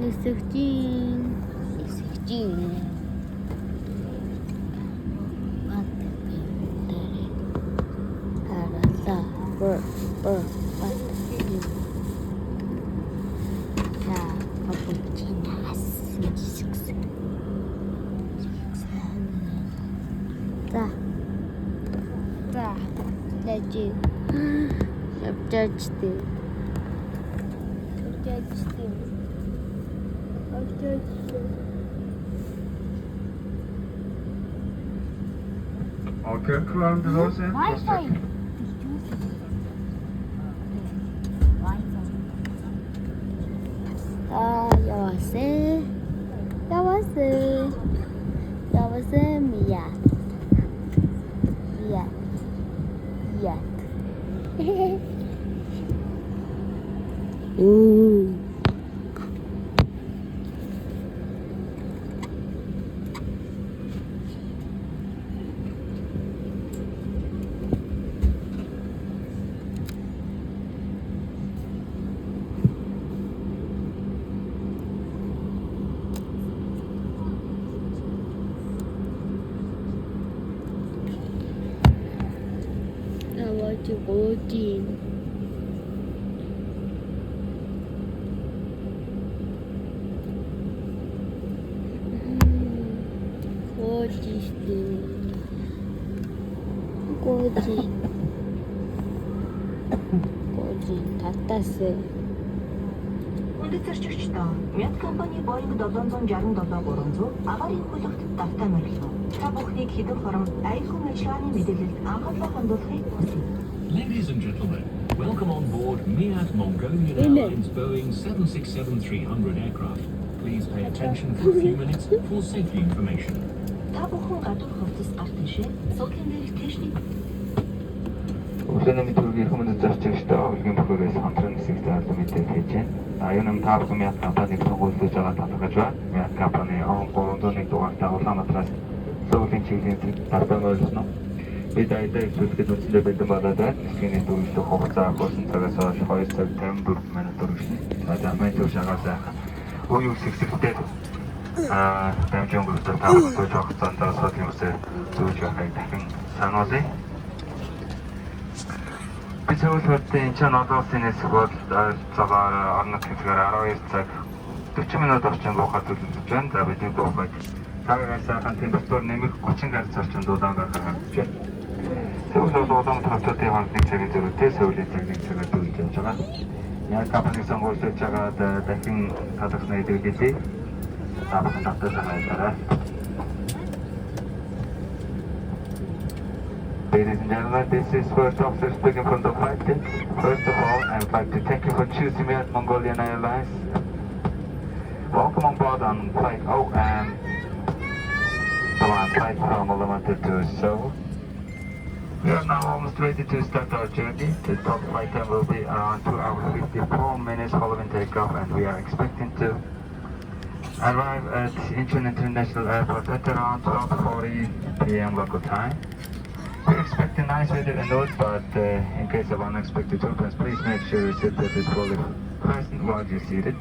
Нисэгжин. Okay, kıvam düzelsin. Wi-Fi. 여보세요, 미야. Otin. Goji татаас. Хүнд зэрчгчдөө Мят компани Boeing 767-300 аварийн хөлөгт давтан морилно. Та бүхнийг хэдэн хором аюулгүй ажиллагааны мэдээлэлд анхаарлаа хандуулахыг хүсье. Ladies and gentlemen, welcome on board Miat Mongolian Airlines Boeing 767-300 aircraft. Please pay attention for a few minutes for safety information. Та бүхэн гадуур хувцас гарт тишээ суудлын дээрх тэшний Өглөөний мэдрэлгийн хүмүүст зарчигчдаа хөлгийн бүхээрээс хамтран нисэгт айлын мэдээлэл хийж байна. Аюун та бүхэн Miat компаниг сонгуулж байгаа талхаж байна. Miat компани он 301 дугаартай Улаанбаатараас суулийн чиглэлийн давтан морилно. Бид айдаа ихлүүлэхэд үндсэндээ бэлдэн болоод байна. Нисгийн дүүрэлтэх хугацаа болсон цагаас хойш 2 цаг 54 минут үргэлжлэнэ. За манай төв шагаа сайхан. Үе үсэгсэлтэй дамжин бүртээ тавхаж хугацаанд суудлын үсээ зүүж байгааг дахин сануулъя. Бид зөвлөлтөд энэ ч одоосын эсвэл цагаар орны цэцгээр 12 цаг 40 минут орчим буухад төлөвлөж байна. За бидний буухад цагаас сайхан температур нэмэх 30 градус орчим удаан гаргах гэж байна. Зөвлөлт удаан төвчтэй хандны цагийн зөрүүтэй сүүлийн цагийн цагаар төлөвлөж явж байгаа. Miat компаниг сонгуулж байгаа дахин талхны идэвхтэй таамаг татсан санаалаарай. Ladies and gentlemen, this is first officer speaking from the flight deck. First of all, I would like to thank you for choosing Miat Mongolian Airlines. Welcome on board on flight OM. Flight from Ulaanbaatar to Seoul. We are now almost ready to start our journey. The top flight time will be around 2 hours 54 minutes following takeoff, and we are expecting to arrive at Incheon International Airport at around 12:40 p.m. local time. We expect a nice weather and note, but in case of unexpected turbulence, please make sure your seatbelt is fully fastened while you're seated.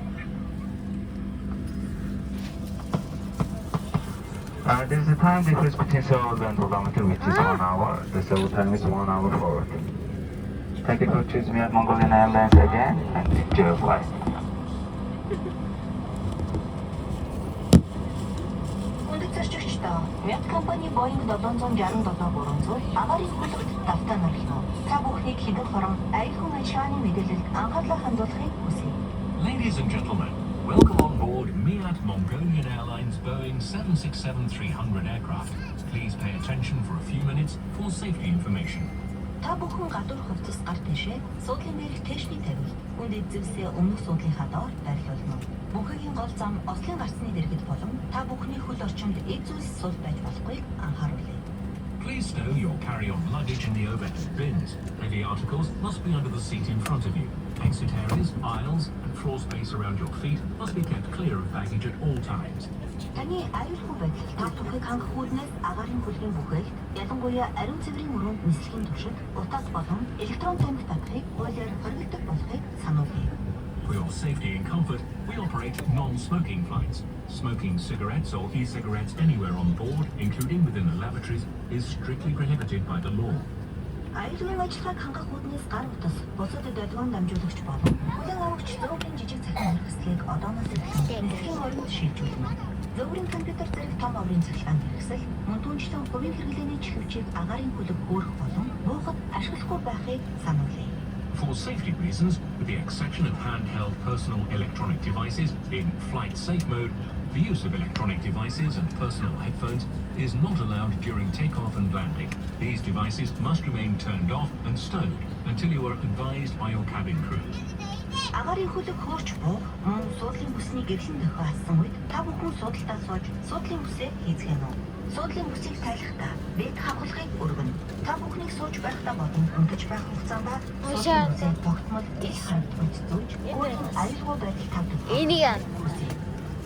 There is a time difference between Seoul and Ulaanbaatar, which is 1 hour. The Seoul time is 1 hour forward. Thank you for choosing Miat Mongolian Airlines again, and enjoy your flight. Miat компани Boeing 767-300 аварийн хөлөгт давтан морилно. Та бүхнийг хэдэн хором аюулгүй ажиллагааны мэдээлэлд анхаарлаа хандуулахыг хүсье. Ladies and gentlemen, welcome on board Miat Mongolian Airlines Boeing 767-300 aircraft. Please pay attention for a few minutes for safety information. Та бүхэн гадуур хувцас гарт тишээ суудлын дээрх тэшний тавил хүнд эзэвсээ өмнөх суудлынхаа доор байрлуулна. Бүхэгийн гол зам Ослын гарцны дэргэд болон та бүхний хөл орчинд эд зүйлс сул байж болохгүйг анхааруулъя. Please stow your carry-on luggage in the overhead bins. Heavy articles must be under the seat in front of you. Exit areas, aisles, and floor space around your feet must be kept clear of baggage at all times. Таны аюулгүй байдал та бүхийг хангах үүднээс агаарын хөлгийн бүхээгт ялангуяа ариун цэврийн өрөөнд нислэгийн туршид утас болон электрон тамхи татахыг хуулиар хоригддог болохыг сануулъя. For your safety and comfort, we operate non-smoking flights. Smoking cigarettes or e-cigarettes anywhere on board, including within the lavatories, is strictly prohibited by the law. Аюулгүй ажиллагааг хангах үүднээс гар утас, бусад долгион дамжуулагч болон хүлээн авагч зөвхөн жижиг цахим хэрэгслийг одооноос эхлэн дэлхийн оронд шийдвэрлэнэ. Зөвхөн компьютер зэрэг том оврын цахилгаан хэрэгсэл, мөн түнчлэн хувийн хэрэглээний чихвчийг агаарын хөлөг хөөрөх болон буухад ашиглахгүй байхыг сануулъя. For safety reasons, with the exception of handheld personal electronic devices in flight safe mode, the use of electronic devices and personal headphones is not allowed during takeoff and landing. These devices must remain turned off and stowed until you are advised by your cabin crew. Агаарын хөлөг хөөрч буух, мөн суудлын бүсний гэрлэн дөхөө ассан үед та бүхэн суудалтаа сууж суудлын бүсээ хийцгээнэ үү? Суудлын бүсийг тайлахдаа бэд хавхлагыг өргөнө. Та бүхнийг сууж байхдаа болон хөнгөж байх хугацаанд суудлын бүсээ тогтмол ил хандмж зүүж өөрийн аюулгүй байдал тавьдаг.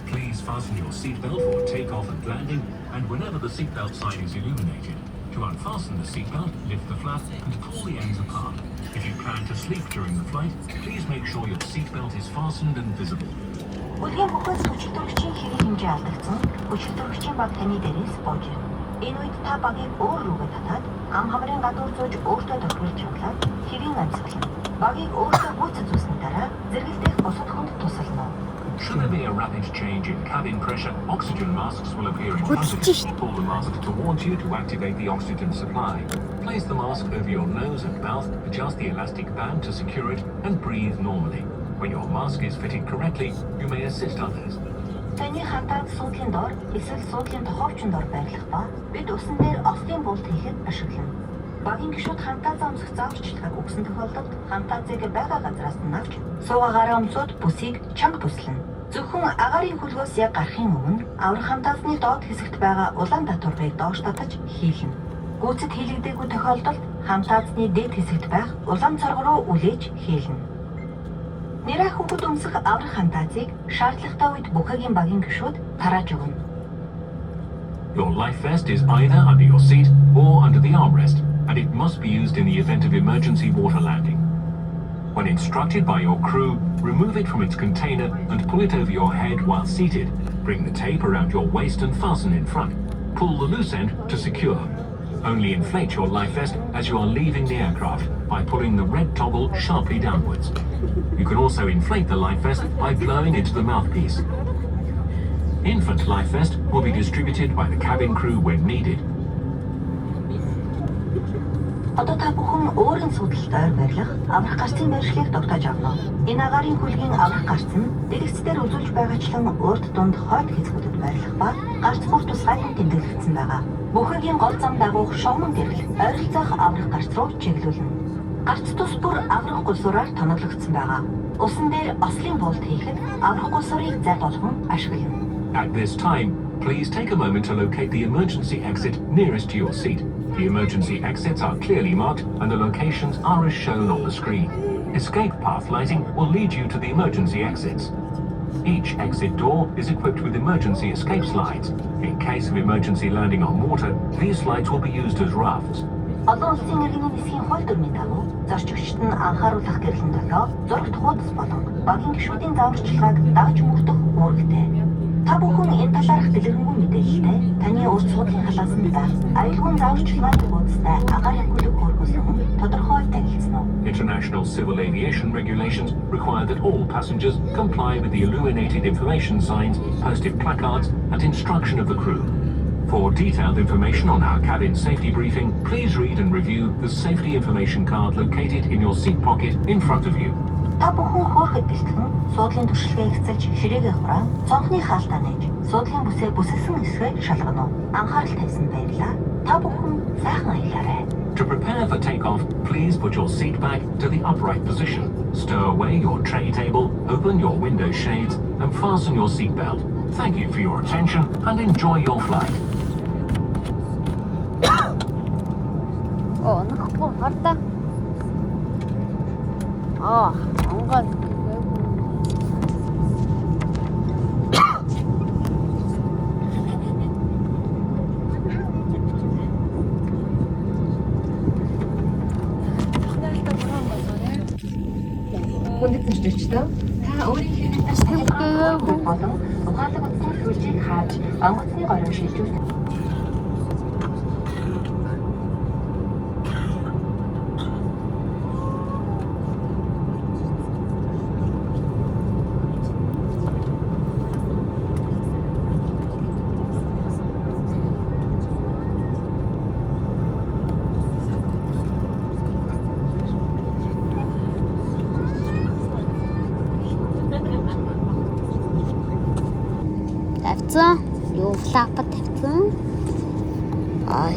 Please fasten your seatbelt for takeoff and landing, and whenever the seatbelt sign is illuminated. To unfasten the seatbelt, lift the flap and pull the ends apart. If you plan to sleep during the flight, please make sure your seatbelt is fastened and visible. Үлгийн бүхэл хүчилтөрөгчийн хэрэг хэмжээ алдагдсан. Хүчилтөрөгчийн баг таны дээрээс бууж ирнэ. Энэ үед та багийг өөр рүүгээ татаад гам хамрын гадуур зууж өөртөө тохирол чангалаад хэрийн амьсгална. Багийг өөртөө гүйцэд зүүсний дараа зэрэгэлдэх бусад хүнд тусална. Should there be a rapid change in cabin pressure, oxygen masks will appear in front of you. Pull the mask towards you to activate the oxygen supply. Place the mask over your nose and mouth, adjust the elastic band to secure it, and breathe normally. When your mask is fitted correctly, you may assist others. Таны хантаад суудлын доор эсвэл суудлын тоховчон доор байрлах ба бид усан дээр ослын булт хийхэд ашиглана. Багийн гишүүд хантаад замсах зааварчилгааг өгсөн тохиолдолд хантаазыг байгаа газраас нь авч суугаагаараа өмсөд бүсийг чанга бүслэнэ. Зөвхөн агаарын хөлгөөс яг гарахын өмнө аврах хантаазны доод хэсэгт байгаа улаан татварыг доош татаж хийлгэнэ. Гүйцэд хийлэгдээгүй тохиолдолд хантаазны дээд хэсэгт байх улаан цорго руу үлээж хийлгэнэ. Нэрээ хөвгөд өмсөх аврах хантаазыг шаардлагатай үед бүхэгийн багийн гишүүд тарааж өгнө. Your life vest is either under your seat or under the armrest, and it must be used in the event of emergency water landing. When instructed by your crew, remove it from its container and pull it over your head while seated. Bring the tape around your waist and fasten in front. Pull the loose end to secure. Only inflate your life vest as you are leaving the aircraft by pulling the red toggle sharply downwards. You can also inflate the life vest by blowing into the mouthpiece. Infant life vest will be distributed by the cabin crew when needed. Одоо та бүхэн өөрийн судалтаар барьлах аврах гарцын байршлыг тогтоож авна. Энэ агаарын хөлгийн аврах гарц нь дэлгэцээр үзүүлж байгаачлан урд дунд хойд хэсгүүдэд байрлах ба гарц бүр тусгайлан тэмдэглэгдсэн байгаа. Бүхэгийн гол зам дагуух шогмон гэрэл ойролцоох аврах гарц руу чиглүүлнэ. Гарц тус бүр аврах гулсураар тоноглогдсон байгаа. Усан дээр ослын булт хийхэд аврах гулсурыг зай болгон ашиглана. At this time, please take a moment to locate the emergency exit nearest to your seat. The emergency exits are clearly marked and the locations are as shown on the screen. Escape path lighting will lead you to the emergency exits. Each exit door is equipped with emergency escape slides. In case of emergency landing on water, these slides will be used as rafts. Олон улсын иргэний нисхийн хууль дүрмийн дагуу зорчигчид нь анхааруулах гэрлэн долоо зурагт хуудас болон багийн гишүүдийн зааварчилгааг дагж мөрдөх үүрэгтэй. Та бүхэн энэ талаарх дэлгэрэнгүй мэдээлэлтэй таны урд суудлын халаасандаа аюулгүй зааварчилгааны хуудастай агаарын хөлөг хөргөөс өмнө тодорхой танилцсан уу? International civil aviation regulations require that all passengers comply with the illuminated information signs, posted placards, and instruction of the crew. For detailed information on our cabin safety briefing, please read and review the safety information card located in your seat pocket in front of you. Та бүхэн хөөрхөд бэлтгэн суудлын туршлагыг эцэлж хэрээгээ хураан цонхны хаалтаа нээж суудлын бүсээ бүсэлсэн хэсгээ шалгано. Анхаарал тавьсан баярлалаа. Та бүхэн сайхан аялаарай. To prepare for takeoff, please put your seat back to the upright position. Stow away your tray table, open your window shades, and fasten your seat belt. Thank you for your attention and enjoy your flight. Нахгүй хардаа. Ангал. Хүндэт нэрчтэй. Та өөрийн хэрэгээр сахилгаан болон ухаалаг утасны сүлжээг хааж онгоцны гороо шилжүүлдэг. Тавьсан. Юу флапад тавьсан. Ай.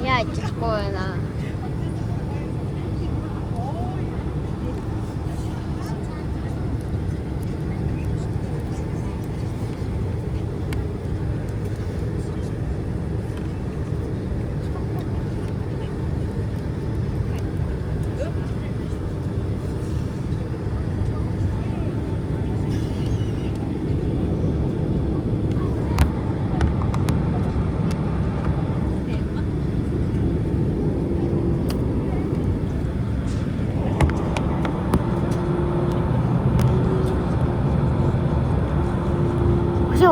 Яачгүй байна.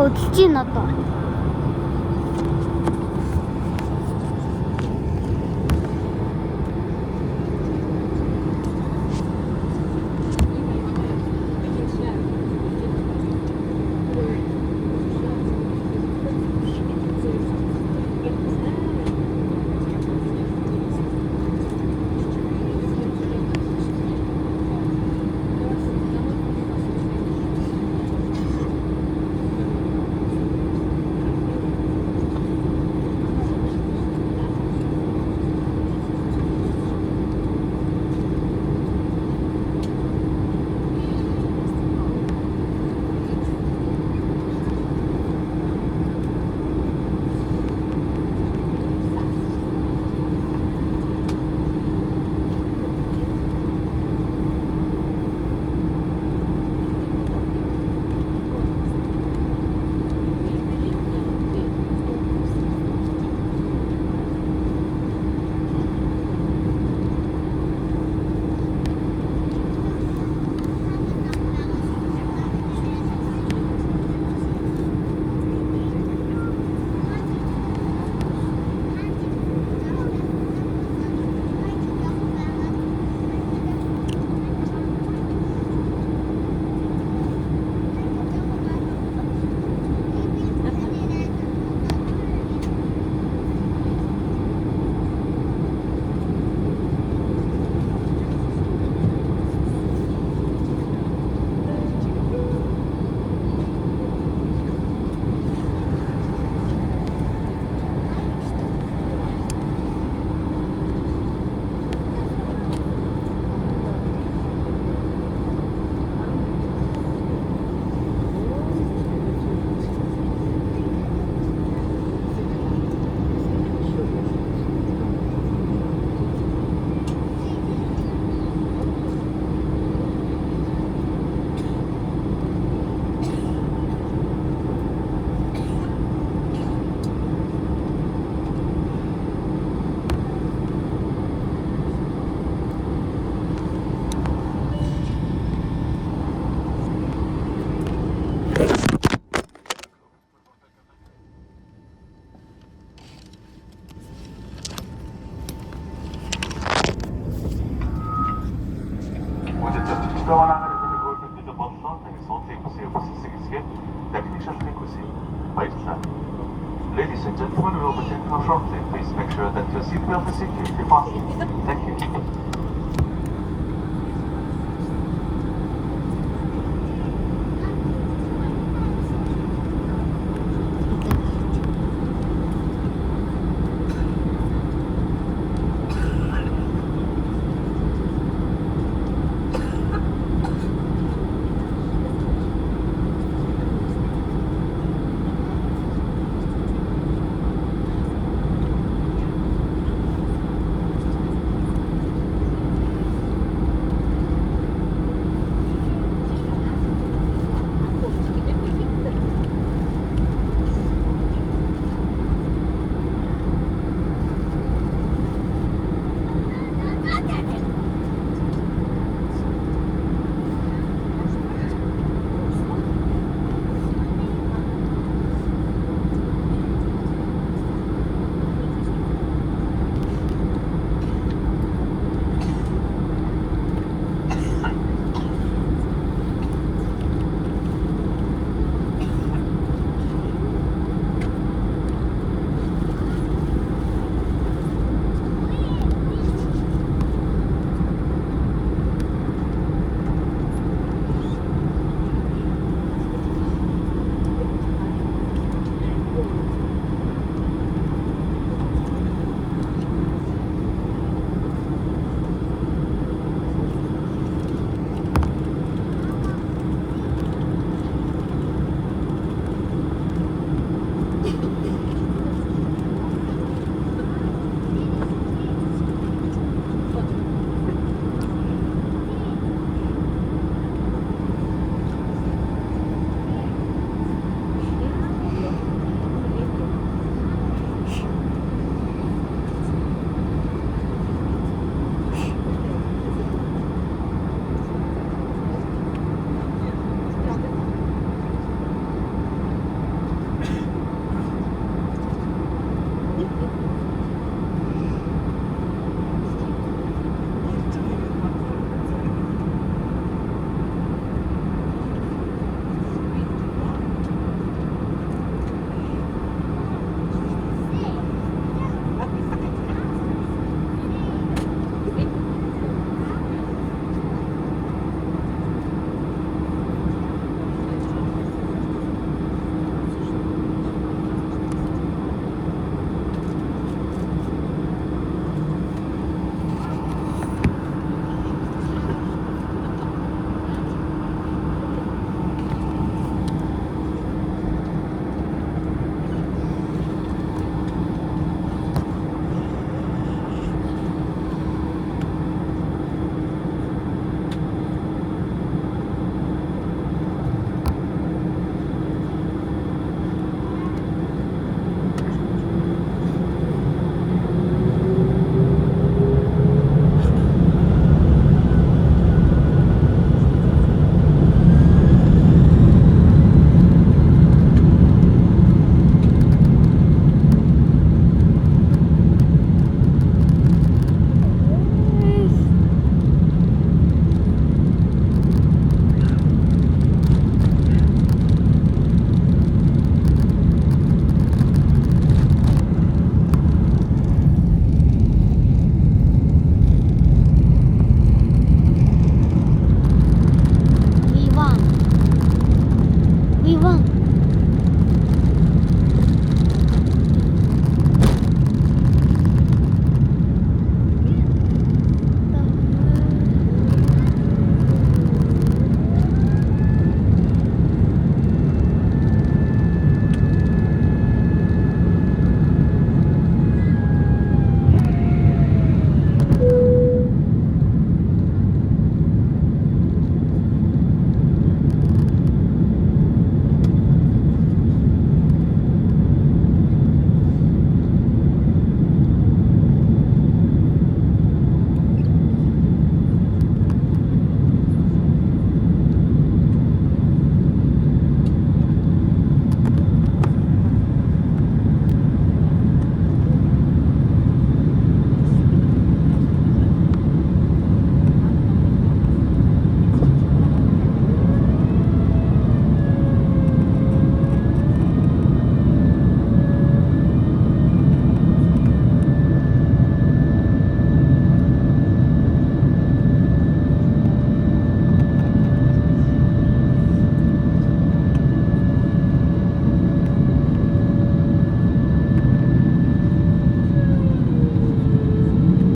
Өдөлж ийн одоо. Ladies and gentlemen, we will begin shortly. Please make sure that your seatbelt is securely fastened. Thank you.